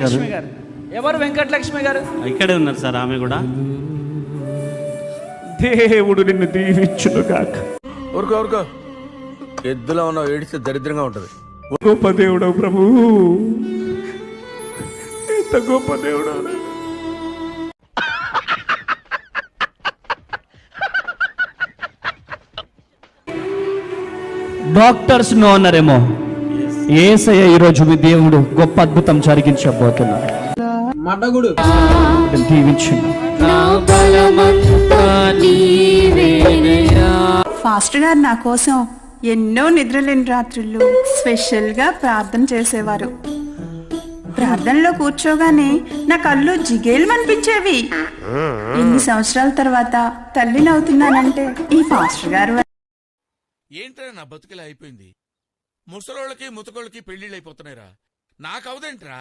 లక్ష్మి గారు ఎవరు? వెంకటలక్ష్మి గారు ఇక్కడే ఉన్నారు సార్. ఆమె కూడా దేవుడు నిన్ను దీవించును గాక. ఊరుకో ఎద్దులో ఉన్న ఏడిస్తే దరిద్రంగా ఉంటది. గొప్ప దేవుడు ప్రభు, ఎంత గొప్ప దేవుడు. డాక్టర్స్ నో అన్నారేమో, యేసయ్య ఈరోజు మీ దేవుడు గొప్ప అద్భుతం జరిగించబోతున్నాడు. మడ్డగుడు దీవించండి. ఫాస్టర్ గారు నా కోసం ఎన్నో నిద్రలేని రాత్రులు స్పెషల్ గా ప్రార్థన చేసేవారు. ప్రార్థనలో కూర్చోగానే నా కళ్ళు జిగేలు ఎన్ని సంవత్సరాల తర్వాత తల్లినవుతున్నానంటే ఈ ఫాస్టర్ గారు. ఏంట్రా నా బతుకులా అయిపోయింది. ముసలోళ్ళకి ముతకోళ్ళకి పెళ్లిళ్ళు అయిపోతున్నాయిరా. నాకవదేంట్రా?